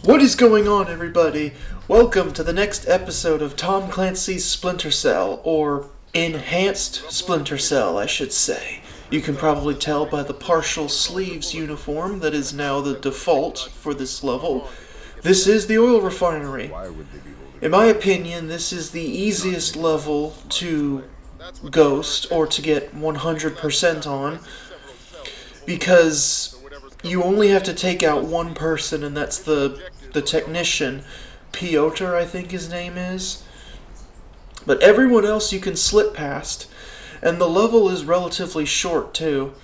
What is going on, everybody? Welcome to the next episode of Tom Clancy's Splinter Cell, or Enhanced Splinter Cell, I should say. You can probably tell by the partial sleeves uniform that is now the default for this level. This is the oil refinery. In my opinion, this is the easiest level to ghost, or to get 100% on, because you only have to take out one person, and that's the technician, Piotr, I think his name is. But everyone else you can slip past, and the level is relatively short too.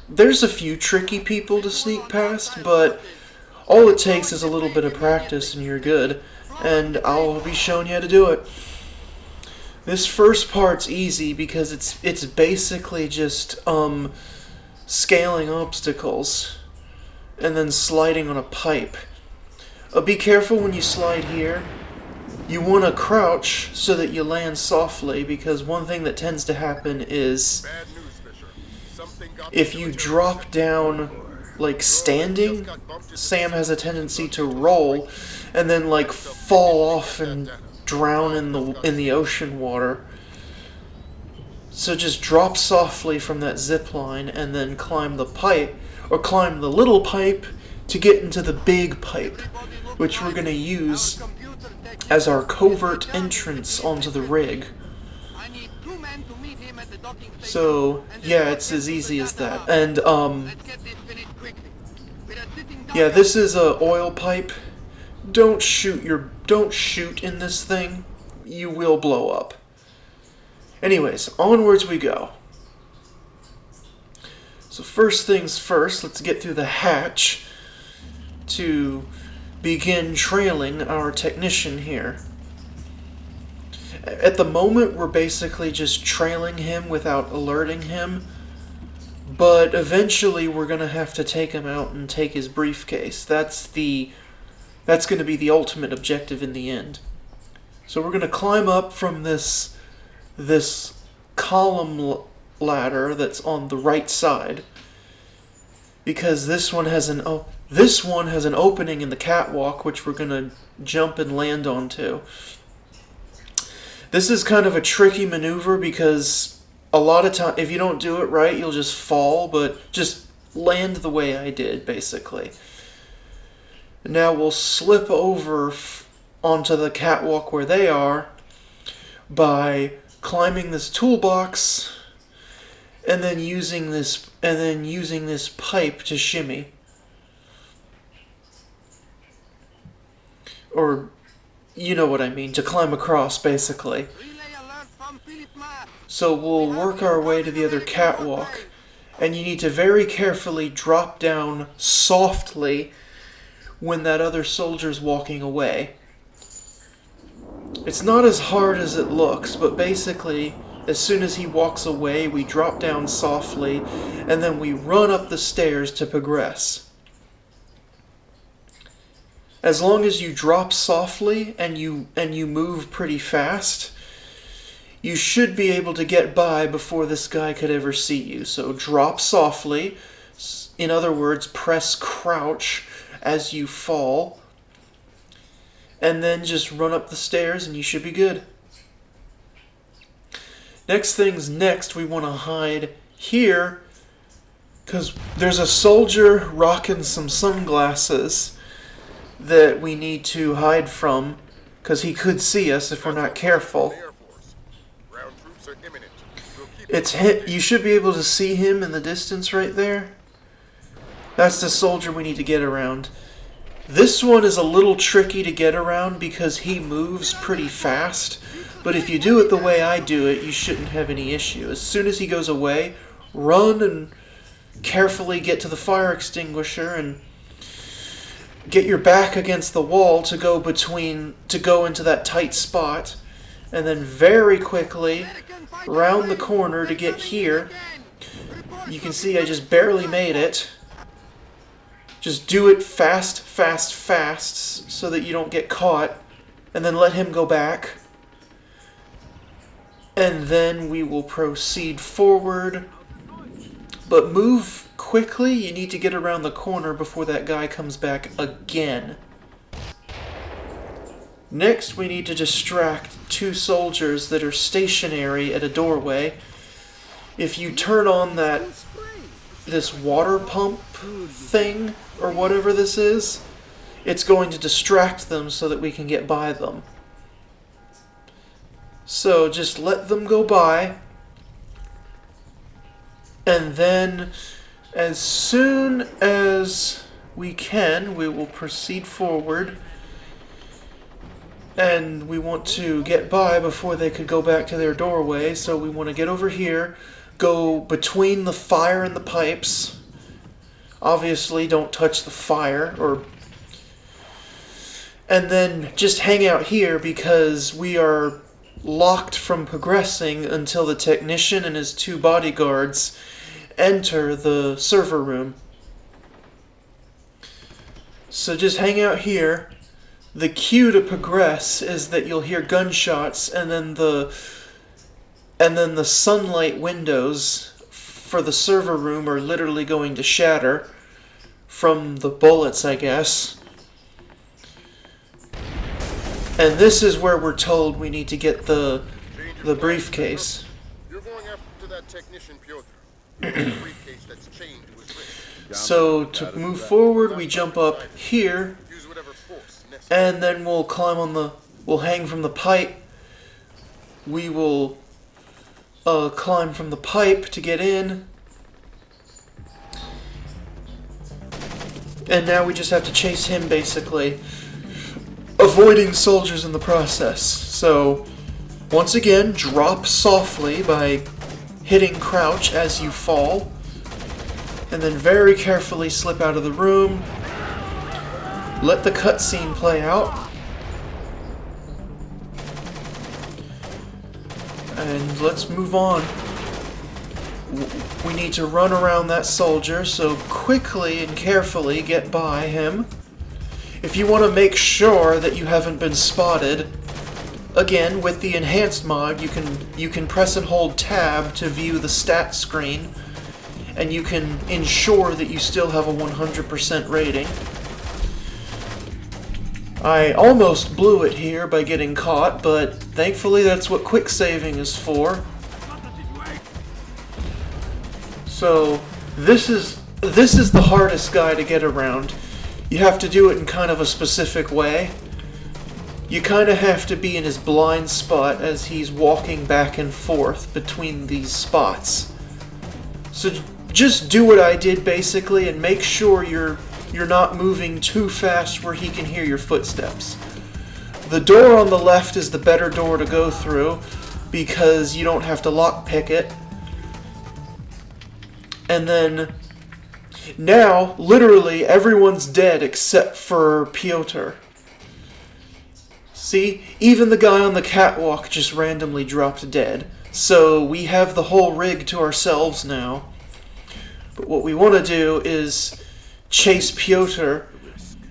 There's a few tricky people to sneak past, but all it takes is a little bit of practice and you're good, and I'll be showing you how to do it. This first part's easy because it's basically just scaling obstacles and then sliding on a pipe. Be careful when you slide here. You want to crouch so that you land softly, because one thing that tends to happen is if you drop down like standing, Sam has a tendency to roll and then like fall off and drown in the ocean water. So just drop softly from that zip line and then climb the pipe, or climb the little pipe to get into the big pipe, which we're going to use as our covert entrance onto the rig. So, yeah, it's as easy as that. And, yeah, this is a oil pipe. Don't shoot in this thing. You will blow up. Anyways, onwards we go. So first things first, let's get through the hatch to begin trailing our technician here. At the moment, we're basically just trailing him without alerting him, but eventually we're going to have to take him out and take his briefcase. That's going to be the ultimate objective in the end. So we're going to climb up from this column ladder that's on the right side, because this one has an opening in the catwalk, which we're going to jump and land onto. This is kind of a tricky maneuver because a lot of time, if you don't do it right, you'll just fall, but just land the way I did, basically. Now we'll slip over onto the catwalk where they are by climbing this toolbox and then using this pipe to shimmy. Or, you know what I mean, to climb across, basically. So we'll work our way to the other catwalk, and you need to very carefully drop down softly when that other soldier's walking away. It's not as hard as it looks, but basically, as soon as he walks away, we drop down softly, and then we run up the stairs to progress. As long as you drop softly and you move pretty fast, you should be able to get by before this guy could ever see you. So drop softly, in other words, press crouch as you fall, and then just run up the stairs and you should be good. Next things next, we want to hide here, because there's a soldier rocking some sunglasses that we need to hide from, because he could see us if we're not careful. You should be able to see him in the distance right there. That's the soldier we need to get around. This one is a little tricky to get around because he moves pretty fast, but if you do it the way I do it, you shouldn't have any issue. As soon as he goes away, run and carefully get to the fire extinguisher and get your back against the wall to go into that tight spot, and then very quickly round the corner to get here. You can see I just barely made it. Just do it fast, fast, fast so that you don't get caught, and then let him go back. And then we will proceed forward. But move quickly. You need to get around the corner before that guy comes back again. Next, we need to distract 2 soldiers that are stationary at a doorway. If you turn on this water pump thing, or whatever this is, it's going to distract them so that we can get by them. So just let them go by, and then as soon as we can, we will proceed forward. And we want to get by before they could go back to their doorway, so we want to get over here, go between the fire and the pipes. Obviously, don't touch the fire, and then just hang out here because we are locked from progressing until the technician and his 2 bodyguards enter the server room. So just hang out here. The cue to progress is that you'll hear gunshots, and then the sunlight windows for the server room are literally going to shatter from the bullets, I guess. And this is where we're told we need to get the briefcase. You're going after that technician, Piotr. The briefcase that's chained to his wrist. So to move forward, we jump up here. And then we'll we'll hang from the pipe. We will climb from the pipe to get in. And now we just have to chase him, basically, avoiding soldiers in the process. So, once again, drop softly by hitting crouch as you fall. And then very carefully slip out of the room. Let the cutscene play out. And let's move on. We need to run around that soldier, so quickly and carefully get by him. If you want to make sure that you haven't been spotted, again, with the enhanced mod, you can press and hold tab to view the stats screen, and you can ensure that you still have a 100% rating. I almost blew it here by getting caught, but thankfully that's what quick saving is for. So this is the hardest guy to get around. You have to do it in kind of a specific way. You kind of have to be in his blind spot as he's walking back and forth between these spots. So just do what I did basically, and make sure you're not moving too fast where he can hear your footsteps. The door on the left is the better door to go through because you don't have to lockpick it. And then now, literally, everyone's dead except for Piotr. See? Even the guy on the catwalk just randomly dropped dead. So we have the whole rig to ourselves now. But what we want to do is chase Piotr.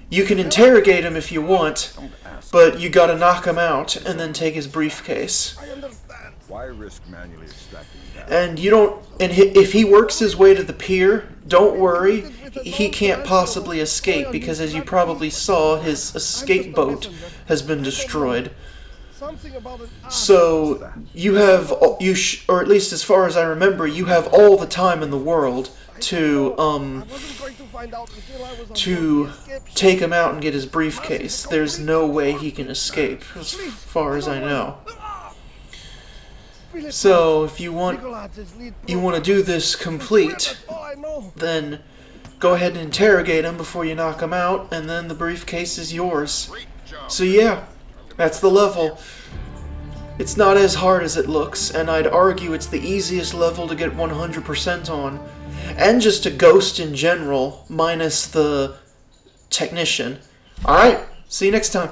You can interrogate him if you want, but you gotta knock him out and then take his briefcase. Why risk manually extracting that? And you don't. And if he works his way to the pier, don't worry. He can't possibly escape because, as you probably saw, his escape boat has been destroyed. So you have or at least as far as I remember, you have all the time in the world to take him out and get his briefcase. There's no way he can escape, as far as I know. So if you want to do this complete, then go ahead and interrogate him before you knock him out, and then the briefcase is yours. So yeah, that's the level. It's not as hard as it looks, and I'd argue it's the easiest level to get 100% on. And just to ghost in general, minus the technician. Alright, see you next time.